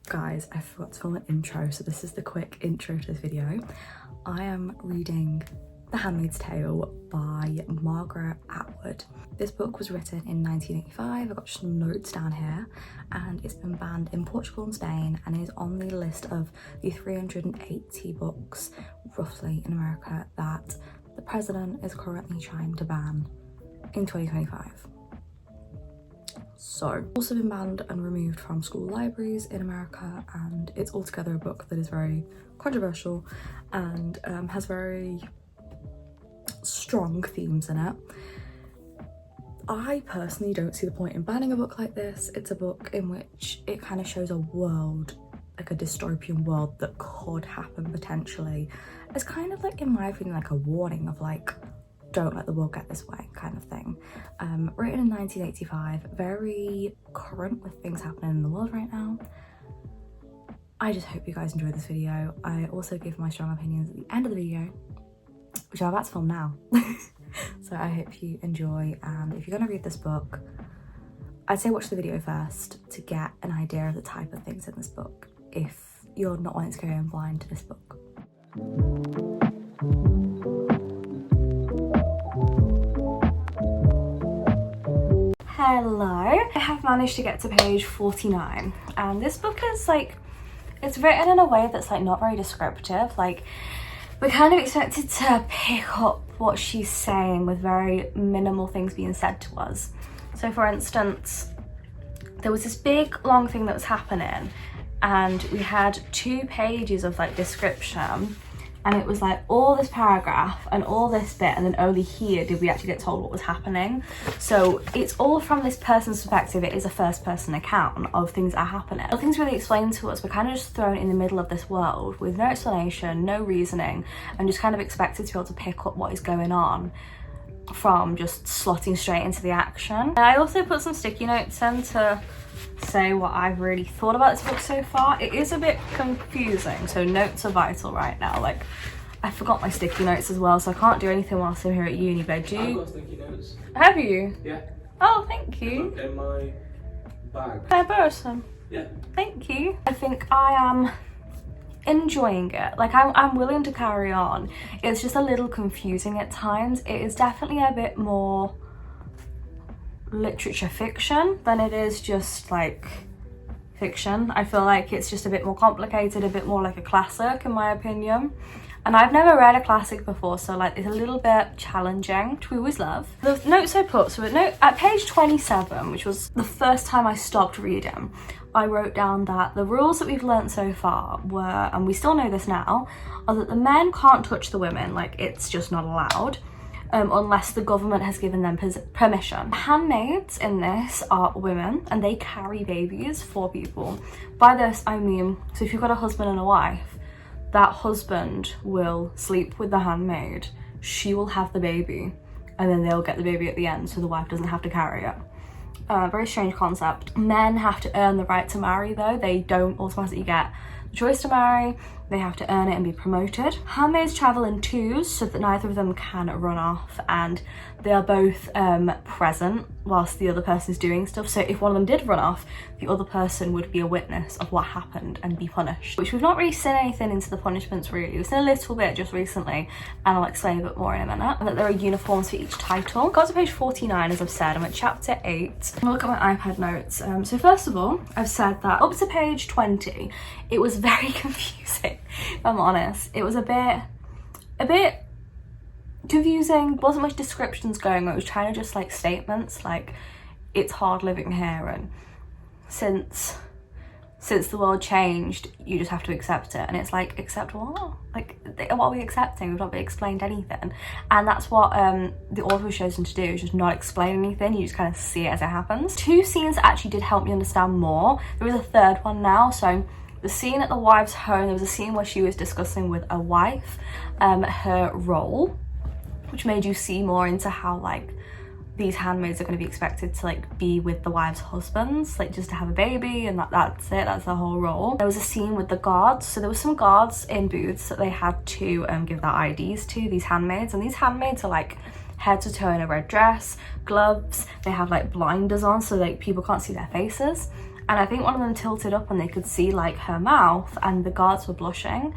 Guys, I forgot to film an intro, so this is the quick intro to this video. I am reading The Handmaid's Tale by Margaret Atwood. This book was written in 1985. I've got some notes down here, and it's been banned in Portugal and Spain and is on the list of the 380 books roughly in America that the president is currently trying to ban in 2025. So, also been banned and removed from school libraries in America, and it's altogether a book that is very controversial and has very strong themes in it. I personally don't see the point in banning a book like this. It's a book in which it kind of shows a world, like a dystopian world that could happen potentially. It's kind of like, in my opinion, like a warning of like, don't let the world get this way kind of thing. Written in 1985, very current with things happening in the world right now. I just hope you guys enjoyed this video. I also give my strong opinions at the end of the video, which I'm about to film now. So I hope you enjoy, and if you're going to read this book, I'd say watch the video first to get an idea of the type of things in this book if you're not wanting to go in blind to this book. Hello, I have managed to get to page 49, and this book is like, it's written in a way that's like not very descriptive. Like, we're kind of expected to pick up what she's saying with very minimal things being said to us. So for instance, there was this big long thing that was happening, and we had 2 pages of like description, and it was like all this paragraph and all this bit, and then only here did we actually get told what was happening. So it's all from this person's perspective. It is a first person account of things that are happening. Nothing's really explained to us. We're kind of just thrown in the middle of this world with no explanation, no reasoning, and just kind of expected to be able to pick up what is going on from just slotting straight into the action. And I also put some sticky notes in to say what I've really thought about this book so far. It is a bit confusing, so notes are vital right now. Like, I forgot my sticky notes as well, so I can't do anything whilst I'm here at uni, but I do. I've got sticky notes. Have you? Yeah. Oh, thank you. In my bag. Can I borrow some? Yeah. Thank you. I think I am enjoying it. Like, I'm willing to carry on. It's just a little confusing at times. It is definitely a bit more literature fiction than it is just like fiction. I feel like it's just a bit more complicated, a bit more like a classic in my opinion. And I've never read a classic before, so like it's a little bit challenging, which we always love. The notes I put, so at page 27, which was the first time I stopped reading, I wrote down that the rules that we've learnt so far were, and we still know this now, are that the men can't touch the women, like it's just not allowed. Unless the government has given them permission. Handmaids in this are women, and they carry babies for people. By this I mean, so if you've got a husband and a wife, that husband will sleep with the handmaid, she will have the baby, and then they'll get the baby at the end, so the wife doesn't have to carry it. Very strange concept. Men have to earn the right to marry though. They don't automatically get the choice to marry. They have to earn it and be promoted. Handmaids travel in 2s so that neither of them can run off, and they are both present whilst the other person is doing stuff. So if one of them did run off, the other person would be a witness of what happened and be punished. Which we've not really seen anything into the punishments really. We've seen a little bit just recently, and I'll explain a bit more in a minute. And that there are uniforms for each title. Got to page 49, as I've said. I'm at chapter 8. I'll look at my iPad notes. So first of all, I've said that up to page 20, it was very confusing. If I'm honest, it was a bit confusing. Wasn't much descriptions going on. It was kind of just like statements like, it's hard living here, and since the world changed, you just have to accept it. And it's like, accept what? Like, what are we accepting? We've not been explained anything. And that's what the author was chosen to do, is just not explain anything. You just kind of see it as it happens. 2 scenes that actually did help me understand more. There is a third one now. So the scene at the wife's home, there was a scene where she was discussing with a wife her role, which made you see more into how like these handmaids are going to be expected to like be with the wives' husbands, like just to have a baby, and that's it, that's the whole role. There was a scene with the guards, so there was some guards in booths that they had to give their IDs to, these handmaids, and these handmaids are like head to toe in a red dress, gloves, they have like blinders on so like people can't see their faces. and I think one of them tilted up and they could see like her mouth, and the guards were blushing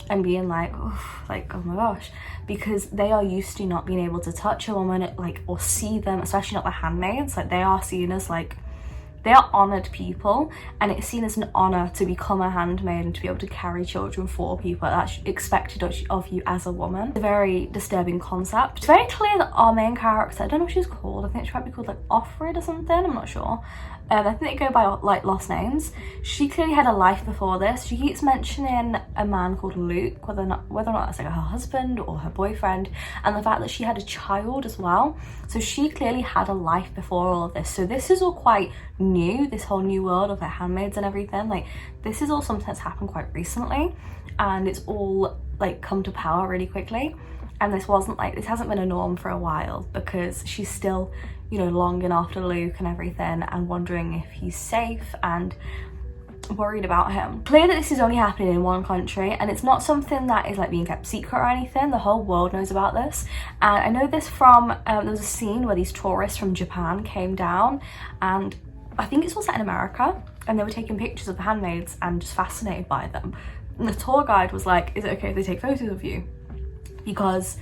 and being like, oh, like, oh my gosh, because they are used to not being able to touch a woman, like, or see them, especially not the handmaids. Like, they are seen as like, they are honoured people, and it's seen as an honour to become a handmaid and to be able to carry children for people. That's expected of you as a woman. It's a very disturbing concept. It's very clear that our main character, I don't know what she's called, I think she might be called like Offred or something, I'm not sure. I think they go by like lost names. She clearly had a life before this. She keeps mentioning a man called Luke, whether or not that's like her husband or her boyfriend, and the fact that she had a child as well. So she clearly had a life before all of this. So this is all quite new, this whole new world of like handmaids and everything. Like, this is all something that's happened quite recently, and it's all like come to power really quickly. And this hasn't been a norm for a while, because she's still, you know, longing after Luke and everything, and wondering if he's safe and worried about him. Clear that this is only happening in one country, and it's not something that is like being kept secret or anything. The whole world knows about this. And I know this from, there was a scene where these tourists from Japan came down, and I think it's all set in America, and they were taking pictures of the handmaids and just fascinated by them. And the tour guide was like, is it okay if they take photos of you? Because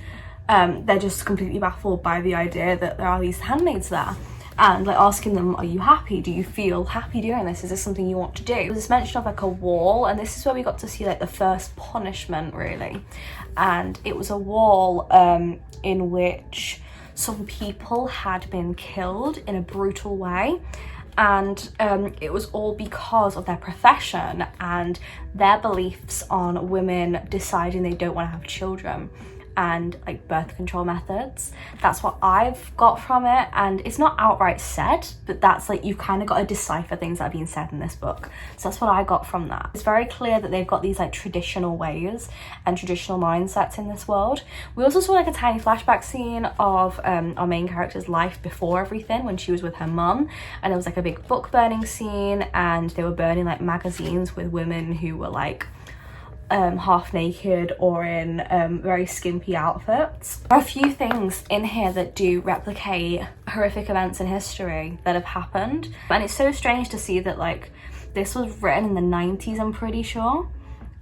they're just completely baffled by the idea that there are these handmaids there, and like asking them, are you happy? Do you feel happy doing this? Is this something you want to do? There's this mention of like a wall, and this is where we got to see like the first punishment really. And it was a wall in which some people had been killed in a brutal way. And it was all because of their profession and their beliefs on women deciding they don't want to have children, and like birth control methods. That's what I've got from it, and it's not outright said, but that's like, you've kind of got to decipher things that are being said in this book. So that's what I got from that. It's very clear that they've got these like traditional ways and traditional mindsets in this world. We also saw like a tiny flashback scene of our main character's life before everything, when she was with her mum, and there was like a big book burning scene, and they were burning like magazines with women who were like half naked or in very skimpy outfits. There are a few things in here that do replicate horrific events in history that have happened, and it's so strange to see that like this was written in the 90s, I'm pretty sure,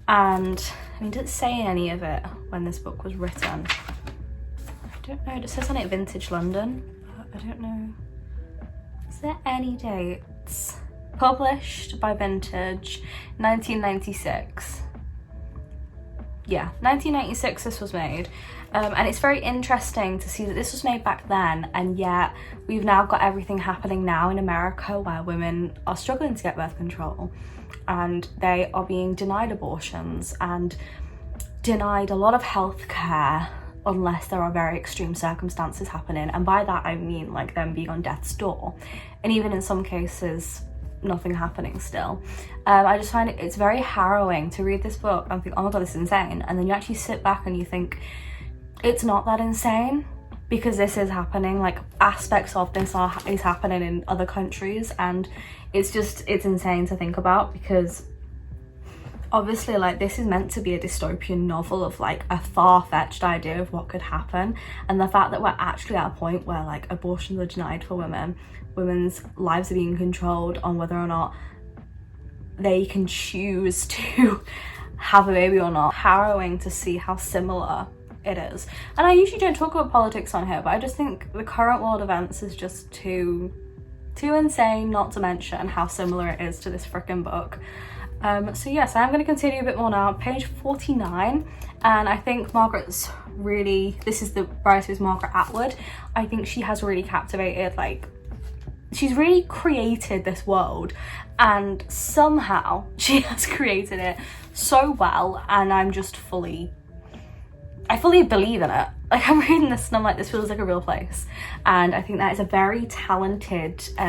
and I mean, it didn't say any of it when this book was written. I don't know, it says on it Vintage London, but I don't know, is there any dates? Published by Vintage, 1996. Yeah, 1996 this was made, and it's very interesting to see that this was made back then, and yet we've now got everything happening now in America where women are struggling to get birth control, and they are being denied abortions and denied a lot of health care unless there are very extreme circumstances happening. And by that I mean like them being on death's door, and even in some cases nothing happening still. I just find it's very harrowing to read this book and think, oh my god, this is insane, and then you actually sit back and you think it's not that insane, because this is happening. Like, aspects of this is happening in other countries, and it's insane to think about, because obviously like this is meant to be a dystopian novel of like a far-fetched idea of what could happen, and the fact that we're actually at a point where like abortions are denied for women, women's lives are being controlled on whether or not they can choose to have a baby or not. Harrowing to see how similar it is. And I usually don't talk about politics on here, but I just think the current world events is just too insane not to mention how similar it is to this freaking book. So yes, I'm going to continue a bit more now. Page 49, and I think Margaret's really, this is the writer is Margaret Atwood. I think she has really captivated, like, she's really created this world, and somehow she has created it so well, and I'm just I fully believe in it. Like, I'm reading this and I'm like, this feels like a real place, and I think that is a very talented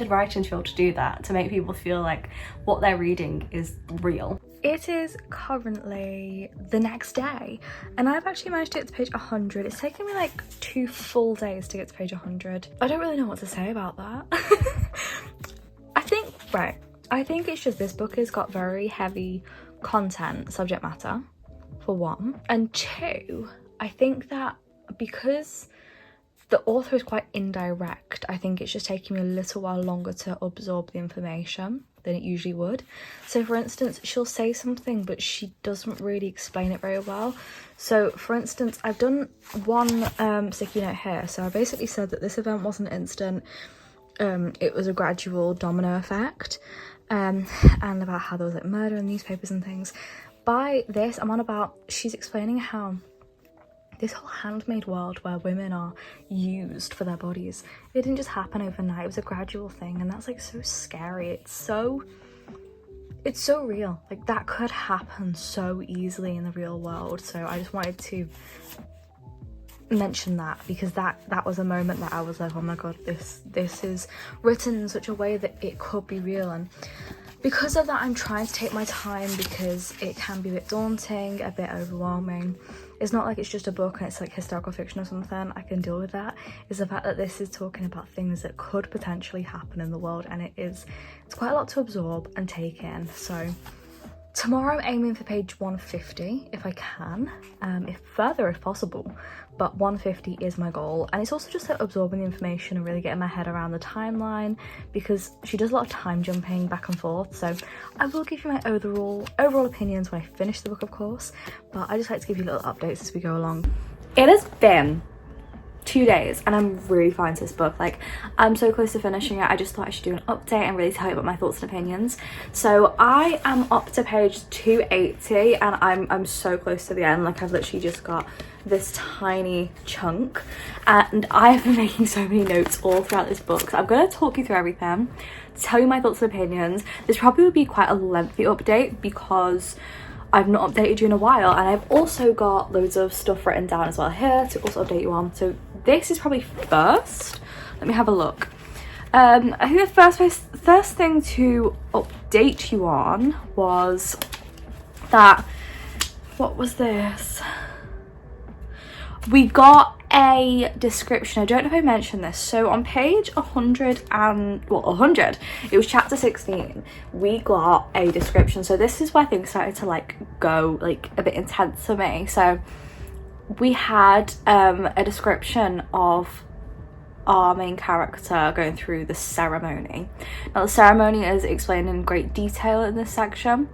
writing to be able to do that, to make people feel like what they're reading is real. It is currently the next day, and I've actually managed to get to page 100. It's taken me like 2 full days to get to page 100. I don't really know what to say about that. I think it's just this book has got very heavy content, subject matter, for one, and two, I think that because the author is quite indirect. I think it's just taking me a little while longer to absorb the information than it usually would. So for instance, she'll say something but she doesn't really explain it very well. So for instance, I've done one sticky note here. So I basically said that this event wasn't instant, it was a gradual domino effect, and about how there was like murder in newspapers and things. By this, I'm on about, she's explaining how this whole handmade world where women are used for their bodies, it didn't just happen overnight, it was a gradual thing, and that's like so scary. It's so real, like that could happen so easily in the real world. So I just wanted to mention that, because that was a moment that I was like, oh my god, this is written in such a way that it could be real. And because of that, I'm trying to take my time, because it can be a bit daunting, a bit overwhelming. It's not like it's just a book and it's like historical fiction or something. I can deal with that. It's the fact that this is talking about things that could potentially happen in the world, and it's quite a lot to absorb and take in. So tomorrow I'm aiming for page 150 if I can, if possible, but 150 is my goal. And it's also just like absorbing the information and really getting my head around the timeline, because she does a lot of time jumping back and forth. So I will give you my overall opinions when I finish the book, of course, but I just like to give you little updates as we go along. It has been 2 days and I'm really fine to this book. Like, I'm so close to finishing it. I just thought I should do an update and really tell you about my thoughts and opinions. So I am up to page 280 and I'm so close to the end. Like, I've literally just got this tiny chunk, and I have been making so many notes all throughout this book. So I'm going to talk you through everything, tell you my thoughts and opinions. This probably will be quite a lengthy update because I've not updated you in a while, and I've also got loads of stuff written down as well here to also update you on. So this is probably first. Let me have a look. I think the first thing to update you on was that, what was this? We got a description. I don't know if I mentioned this. So on page 100, it was chapter 16, we got a description. So this is where things started to like go like a bit intense for me. So we had a description of our main character going through the ceremony. Now the ceremony is explained in great detail in this section,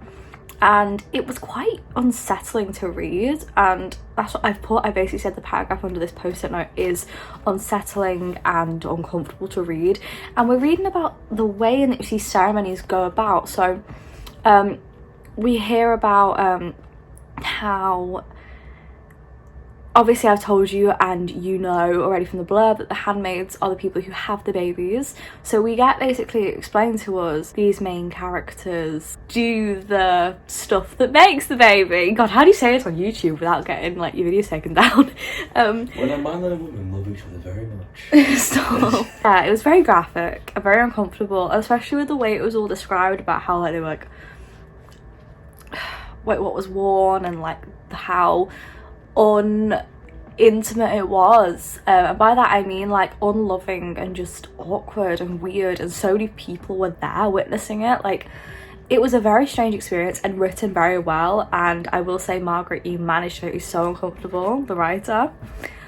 and it was quite unsettling to read, and that's what I've put. I basically said the paragraph under this post-it note is unsettling and uncomfortable to read, and we're reading about the way in which these ceremonies go about. So we hear about how, obviously I've told you and you know already from the blurb that the handmaids are the people who have the babies. So we get basically explained to us these main characters do the stuff that makes the baby. God, how do you say it on YouTube without getting like your videos taken down? When a man and a woman love each other very much. Stop. Yeah, it was very graphic and very uncomfortable, especially with the way it was all described about how like they were like, wait, what was worn, and like how intimate it was, and by that I mean like unloving and just awkward and weird, and so many people were there witnessing it. Like, it was a very strange experience and written very well, and I will say Margaret E managed to make me so uncomfortable, the writer.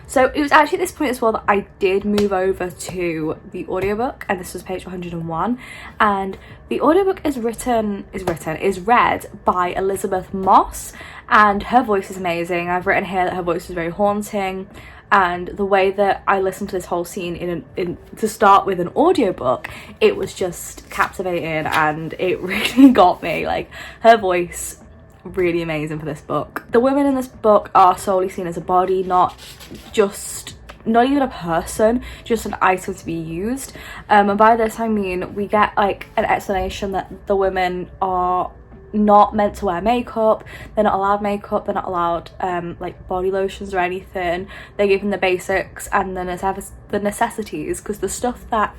So it was actually at this point as well that I did move over to the audiobook, and this was page 101, and the audiobook is read by Elizabeth Moss, and her voice is amazing. I've written here that her voice is very haunting, and the way that I listened to this whole scene to start with an audiobook, it was just captivating and it really got me. Like, her voice, really amazing for this book. The women in this book are solely seen as a body, not even a person, just an item to be used, and by this I mean we get like an explanation that the women are not meant to wear makeup, they're not allowed makeup, they're not allowed like body lotions or anything. They're given the basics and the necessities, because the stuff that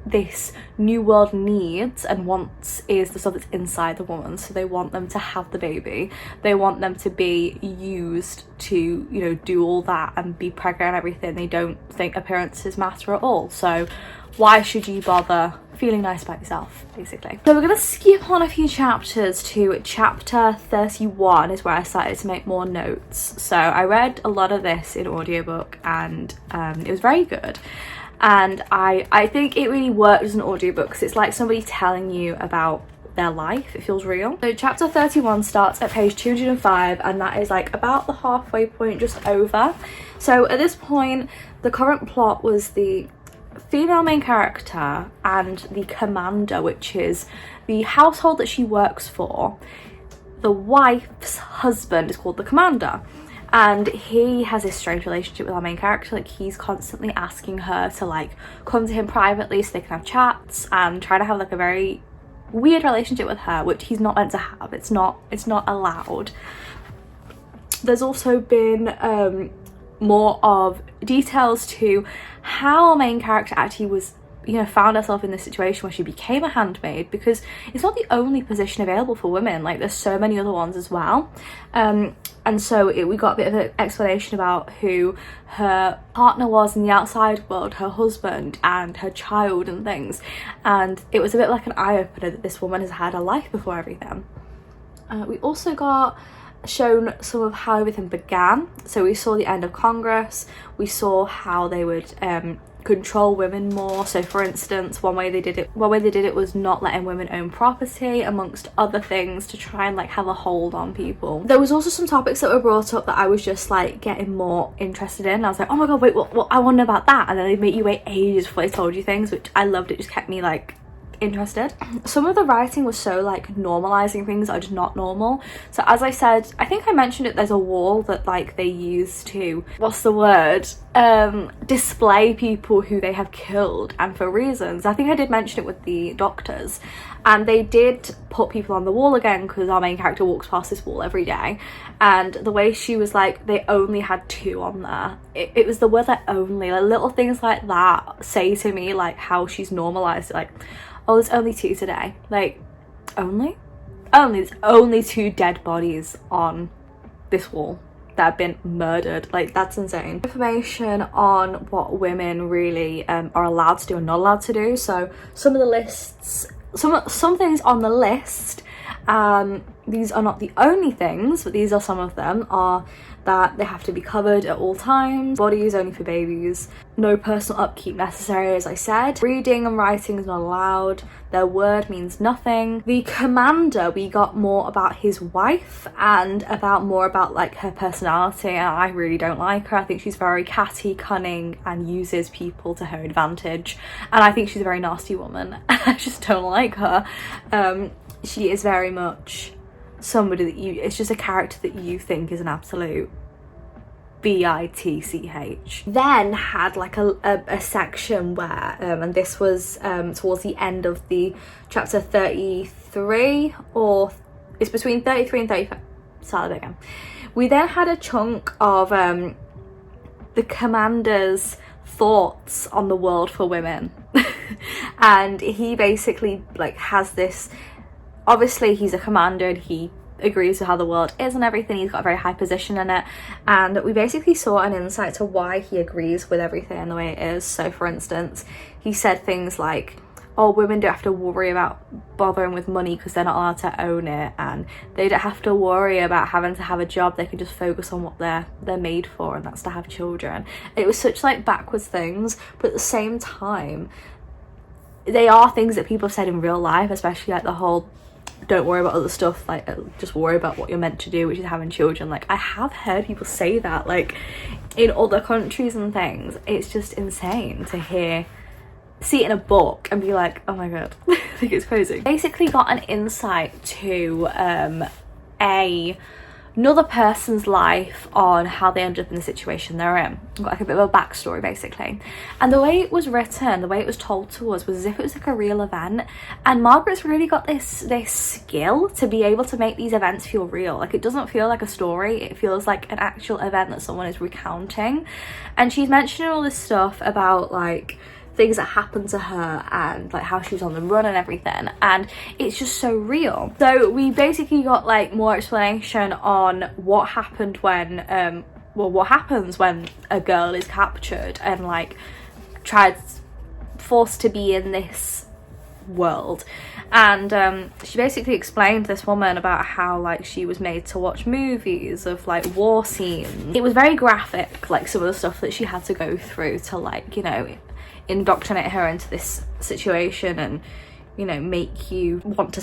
this new world needs and wants is the stuff that's inside the woman. So they want them to have the baby, they want them to be used to, you know, do all that and be pregnant and everything. They don't think appearances matter at all, so why should you bother feeling nice about yourself, basically. So we're gonna skip on a few chapters to chapter 31 is where I started to make more notes. So I read a lot of this in audiobook, and it was very good. And I think it really worked as an audiobook because it's like somebody telling you about their life. It feels real. So chapter 31 starts at page 205, and that is like about the halfway point, just over. So at this point, the current plot was the female main character and the commander, which is the household that she works for. The wife's husband is called the commander, and he has this strange relationship with our main character. Like, he's constantly asking her to like come to him privately so they can have chats, and try to have like a very weird relationship with her, which he's not meant to have. It's not allowed. There's also been more of details to how our main character actually was, you know, found herself in this situation where she became a handmaid, because it's not the only position available for women. Like, there's so many other ones as well. And so we got a bit of an explanation about who her partner was in the outside world, her husband and her child and things, and it was a bit like an eye-opener that this woman has had a life before everything. We also got shown some of how everything began. So we saw the end of Congress, we saw how they would control women more. So for instance, one way they did it was not letting women own property, amongst other things, to try and like have a hold on people. There was also some topics that were brought up that I was just like getting more interested in. I was like, oh my god, wait, what I want to know about that, and then they make you wait ages before they told you things, which I loved. It just kept me like interested. Some of the writing was so like normalizing things that are just not normal. So as I said, I think I mentioned it, there's a wall that like they use to, what's the word, display people who they have killed and for reasons. I think I did mention it with the doctors, and they did put people on the wall again because our main character walks past this wall every day, and the way she was like, they only had 2 on there. It was the word like only, like little things like that say to me like how she's normalized it. Like, oh, there's only 2 today. Like, there's only 2 dead bodies on this wall that have been murdered. Like, that's insane. Information on what women really are allowed to do and not allowed to do. So some of the lists, some things on the list, these are not the only things, but these are some of them, are that they have to be covered at all times, body is only for babies, no personal upkeep necessary, as I said, reading and writing is not allowed, their word means nothing. The commander, we got more about his wife and more about like her personality, and I really don't like her. I think she's very catty, cunning, and uses people to her advantage, and I think she's a very nasty woman. I just don't like her. She is very much somebody that it's just a character that you think is an absolute bitch. Then had like a section where and this was towards the end of the chapter 33, or it's between 33 and 35. Start it again. We then had a chunk of the commander's thoughts on the world for women. And he basically like has this, obviously he's a commander and he agrees with how the world is and everything, he's got a very high position in it, and we basically saw an insight to why he agrees with everything the way it is. So for instance, he said things like, oh, women don't have to worry about bothering with money because they're not allowed to own it, and they don't have to worry about having to have a job, they can just focus on what they're made for, and that's to have children. It was such like backwards things, but at the same time they are things that people have said in real life, especially like the whole don't worry about other stuff, like just worry about what you're meant to do, which is having children. Like, I have heard people say that like in other countries and things. It's just insane to see it in a book and be like, oh my god. I think it's crazy. Basically got an insight to another person's life on how they ended up in the situation they're in. Got like a bit of a backstory basically, and the way it was written, the way it was told to us, was as if it was like a real event. And Margaret's really got this skill to be able to make these events feel real. Like, it doesn't feel like a story, it feels like an actual event that someone is recounting. And she's mentioning all this stuff about like things that happened to her and like how she was on the run and everything, and it's just so real. So we basically got like more explanation on what happened when well, what happens when a girl is captured and like forced to be in this world. And she basically explained, this woman, about how like she was made to watch movies of like war scenes. It was very graphic, like some of the stuff that she had to go through to like, you know, indoctrinate her into this situation and, you know, make you want to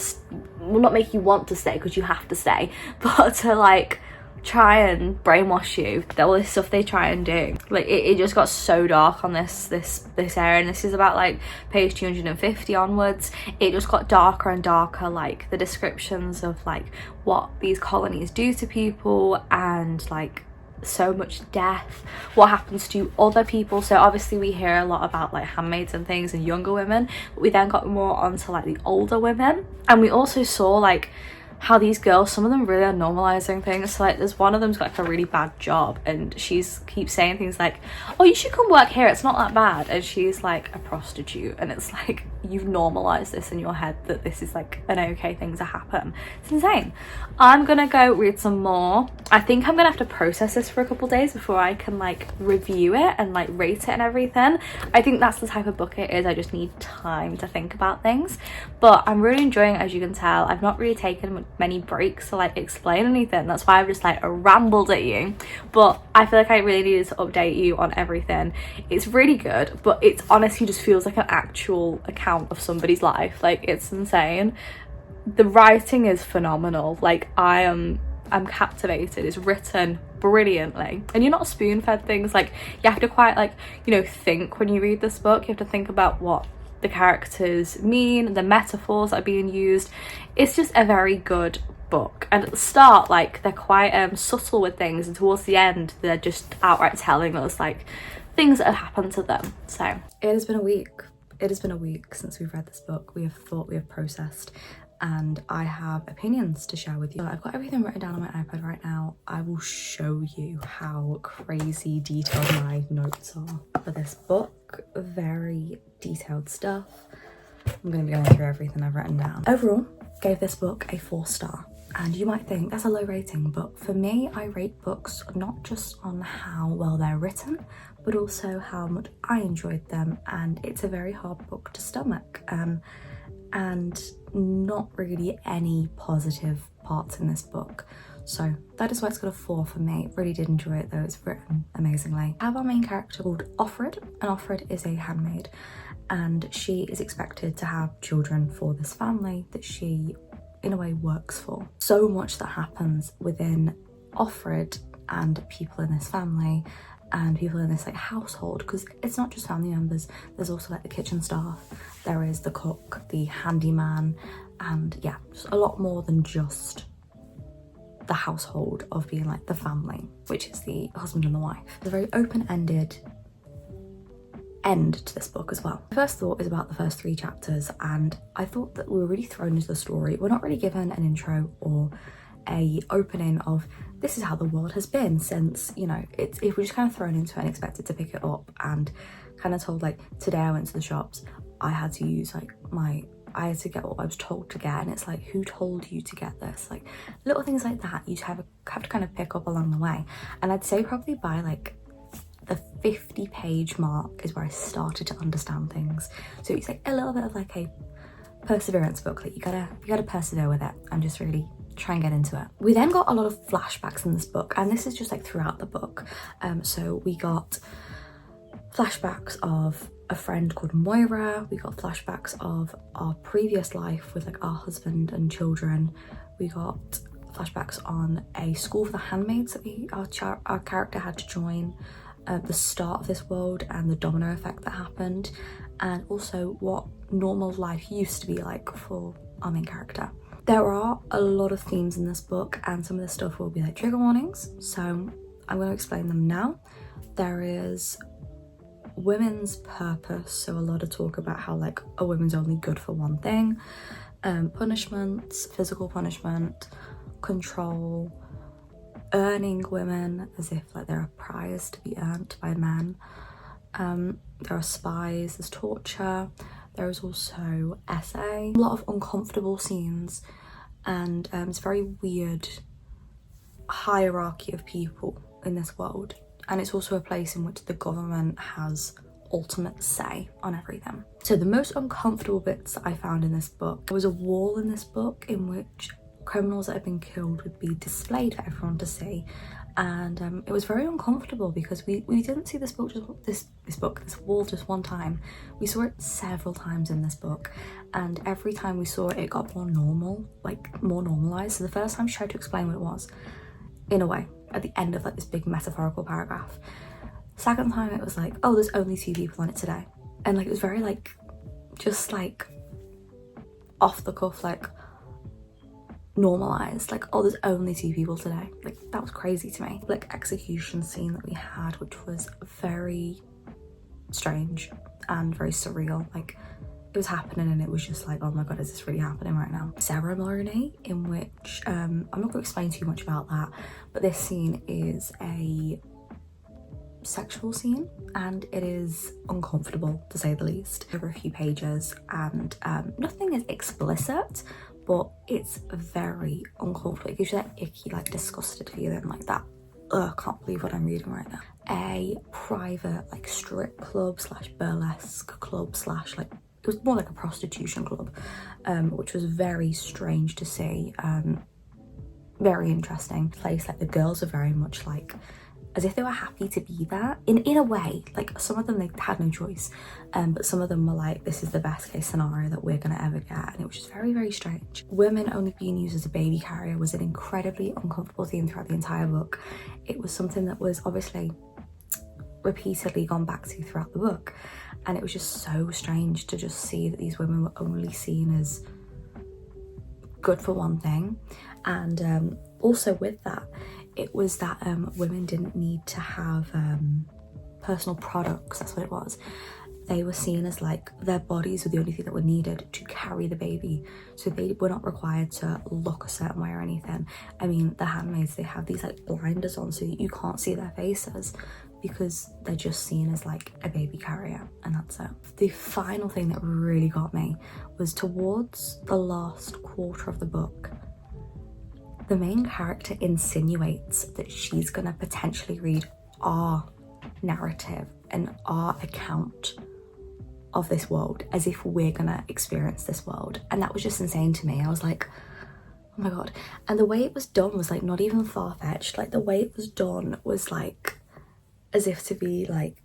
well, not make you want to stay because you have to stay, but to like try and brainwash you. All this stuff they try and do, like it just got so dark on this area, and this is about like page 250 onwards. It just got darker and darker, like the descriptions of like what these colonies do to people, and like so much death, what happens to other people. So obviously we hear a lot about like handmaids and things and younger women, but we then got more onto like the older women, and we also saw like how these girls, some of them really are normalizing things. So like there's one of them's got like a really bad job, and she's keeps saying things like, oh, you should come work here, it's not that bad, and she's like a prostitute, and it's like, you've normalized this in your head that this is like an okay thing to happen. It's insane. I'm gonna go read some more. I think I'm gonna have to process this for a couple days before I can like review it and like rate it and everything. I think that's the type of book it is. I just need time to think about things, but I'm really enjoying it, as you can tell. I've not really taken many breaks to like explain anything. That's why I've just like rambled at you, but I feel like I really needed to update you on everything. It's really good, but it's honestly just feels like an actual account of somebody's life. Like it's insane. The writing is phenomenal. Like I'm captivated. It's written brilliantly, and you're not spoon-fed things. Like you have to quite like, you know, think when you read this book. You have to think about what the characters mean, the metaphors that are being used. It's just a very good book, and at the start like they're quite subtle with things, and towards the end they're just outright telling us like things that have happened to them. So it has been a week. It has been a week since we've read this book. We have thought, we have processed, and I have opinions to share with you. I've got everything written down on my iPad right now. I will show you how crazy detailed my notes are for this book. Very detailed stuff. I'm going to be going through everything I've written down. Overall, gave this book a 4-star. And you might think that's a low rating, but for me, I rate books not just on how well they're written, but also how much I enjoyed them. And it's a very hard book to stomach, and not really any positive parts in this book. So that is why it's got a 4 for me. Really did enjoy it though, it's written amazingly. I have our main character called Offred, and Offred is a handmaid, and she is expected to have children for this family that she in a way works for. So much that happens within Offred and people in this family and people in this like household, because it's not just family members, there's also like the kitchen staff, there is the cook, the handyman, and yeah, just a lot more than just the household of being like the family, which is the husband and the wife. It's a very open-ended end to this book as well. My first thought is about the first 3 chapters, and I thought that we were really thrown into the story. We're not really given an intro or a opening of this is how the world has been since, you know, if we're just kind of thrown into it and expected to pick it up, and kind of told like, today I went to the shops, I had to use like I had to get what I was told to get, and it's like, who told you to get this? Like little things like that you have to kind of pick up along the way. And I'd say probably by like the 50-page mark is where I started to understand things. So it's like a little bit of like a perseverance book. Like you gotta persevere with it and just really try and get into it. We then got a lot of flashbacks in this book, and this is just like throughout the book. So we got flashbacks of a friend called Moira. We got flashbacks of our previous life with like our husband and children. We got flashbacks on a school for the handmaids that our character had to join. The start of this world and the domino effect that happened, and also what normal life used to be like for our main character. There are a lot of themes in this book, and some of this stuff will be like trigger warnings, so I'm going to explain them now. There is women's purpose, so a lot of talk about how like a woman's only good for one thing, punishments, physical punishment, control, earning women as if like they're a prize to be earned by men, There are spies, there's torture, there is also essay, a lot of uncomfortable scenes, and it's a very weird hierarchy of people in this world. And it's also a place in which the government has ultimate say on everything. So the most uncomfortable bits that I found in this book, there was a wall in this book in which criminals that had been killed would be displayed for everyone to see, and it was very uncomfortable because we didn't see this wall just one time. We saw it several times in this book, and every time we saw it, it got more normal, like more normalized. So the first time she tried to explain what it was, in a way, at the end of like this big metaphorical paragraph. Second time it was like, oh, there's only 2 people on it today, and like it was very like just like off the cuff, like normalized, like, oh, there's only 2 people today. Like that was crazy to me. Like execution scene that we had, which was very strange and very surreal. Like it was happening and it was just like, oh my god, is this really happening right now? Ceremony, in which I'm not going to explain too much about that, but this scene is a sexual scene and it is uncomfortable to say the least. Over a few pages, and nothing is explicit, but it's very uncomfortable. It gives you that icky, like disgusted feeling, like that, ugh, can't believe what I'm reading right now. A private like strip club slash burlesque club slash, like, it was more like a prostitution club, which was very strange to see. Very interesting place. Like the girls are very much like as if they were happy to be there in a way. Like some of them, they had no choice, but some of them were like, this is the best case scenario that we're gonna ever get, and it was just very, very strange. Women only being used as a baby carrier was an incredibly uncomfortable theme throughout the entire book. It was something that was obviously repeatedly gone back to throughout the book, and it was just so strange to just see that these women were only seen as good for one thing. And also with that, it was that women didn't need to have personal products. That's what it was. They were seen as like, their bodies were the only thing that were needed to carry the baby, so they were not required to look a certain way or anything. I mean, the handmaids, they have these like blinders on so that you can't see their faces, because they're just seen as like a baby carrier, and that's it. The final thing that really got me was towards the last quarter of the book. The main character insinuates that she's gonna potentially read our narrative and our account of this world as if we're gonna experience this world, and that was just insane to me. I was like, oh my god. And the way it was done was like not even far-fetched. Like the way it was done was like as if to be like,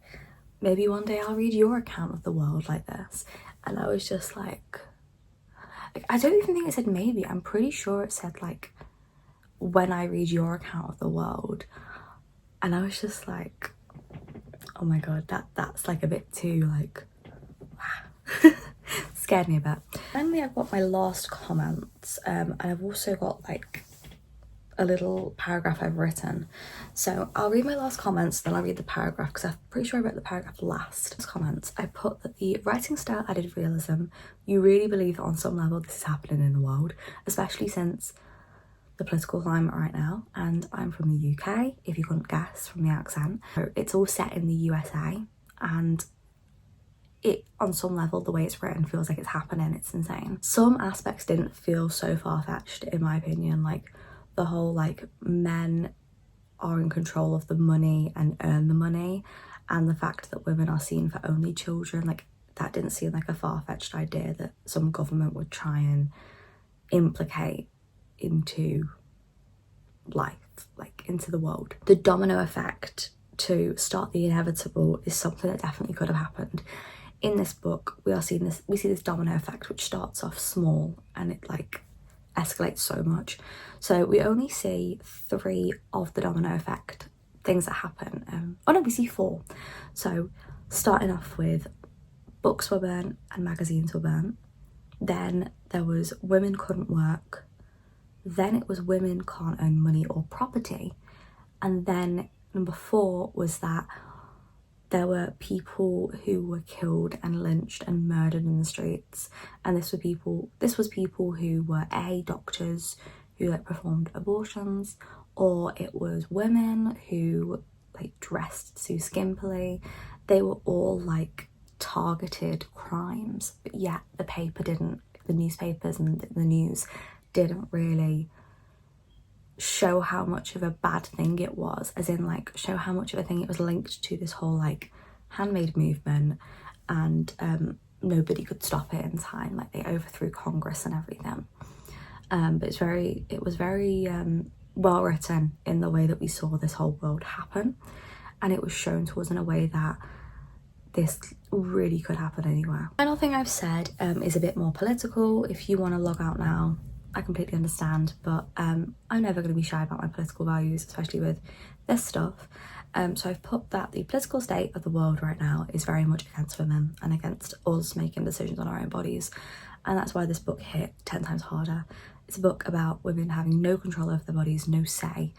maybe one day I'll read your account of the world like this. And I was just like I don't even think it said maybe, I'm pretty sure it said like, when I read your account of the world. And I was just like, oh my god, that's like a bit too like scared me a bit. Finally, I've got my last comments, and I've also got like a little paragraph I've written. So I'll read my last comments, then I'll read the paragraph, because I'm pretty sure I wrote the paragraph last. Comments, I put that the writing style added realism. You really believe that on some level this is happening in the world, especially since the political climate right now, and I'm from the UK, if you couldn't guess from the accent. So it's all set in the USA, and it, on some level, the way it's written feels like it's happening. It's insane. Some aspects didn't feel so far-fetched, in my opinion, like the whole like men are in control of the money and earn the money, and the fact that women are seen for only children, like that didn't seem like a far-fetched idea that some government would try and implicate into life, like into the world. The domino effect to start the inevitable is something that definitely could have happened. In this book, we see this domino effect which starts off small and it like escalates so much. So we only see 3 of the domino effect things that happen. Oh no, we see 4. So starting off with books were burnt and magazines were burnt. Then there was women couldn't work. Then it was women can't own money or property. And then number 4 was that there were people who were killed and lynched and murdered in the streets. And this was people who were doctors who like performed abortions, or it was women who like dressed too skimpily. they were all like targeted crimes, but yet the paper didn't, the newspapers and the news didn't really show how much of a bad thing it was, as in like show how much of a thing it was linked to this whole like handmade movement, and nobody could stop it in time. Like they overthrew Congress and everything. But it was very well written in the way that we saw this whole world happen, and it was shown to us in a way that this really could happen anywhere. Final thing I've said is a bit more political. If you want to log out now, I completely understand, but I'm never going to be shy about my political values, especially with this stuff. So I've put that the political state of the world right now is very much against women and against us making decisions on our own bodies, and that's why this book hit 10 times harder. It's a book about women having no control over their bodies, no say,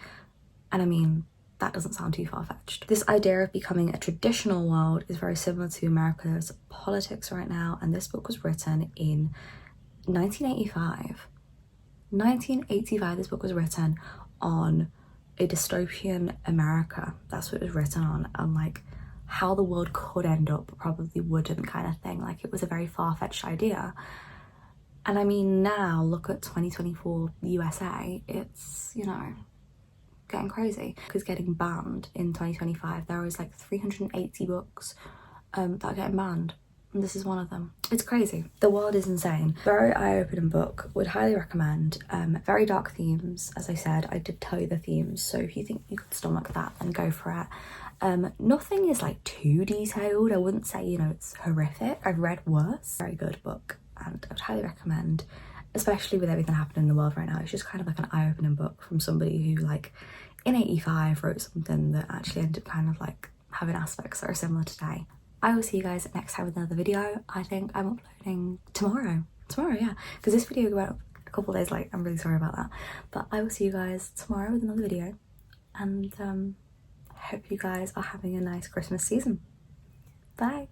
and I mean, that doesn't sound too far-fetched. This idea of becoming a traditional world is very similar to America's politics right now, and this book was written in 1985. 1985, this book was written on a dystopian America. That's what it was written on like how the world could end up, but probably wouldn't, kind of thing. Like it was a very far-fetched idea. And I mean, now look at 2024 USA, it's, you know, getting crazy. Because getting banned in 2025, there was like 380 books that are getting banned, and this is one of them. It's crazy. The world is insane. Very eye-opening book, would highly recommend. Very dark themes, as I said. I did tell you the themes, so if you think you could stomach that, then go for it. Nothing is like too detailed. I wouldn't say, you know, it's horrific. I've read worse. Very good book, and I would highly recommend, especially with everything happening in the world right now. It's just kind of like an eye-opening book from somebody who, like, in 85 wrote something that actually ended up kind of like having aspects that are similar today. I will see you guys next time with another video. I think I'm uploading tomorrow, yeah, because this video went up a couple of days late. I'm really sorry about that, but I will see you guys tomorrow with another video, and hope you guys are having a nice Christmas season. Bye.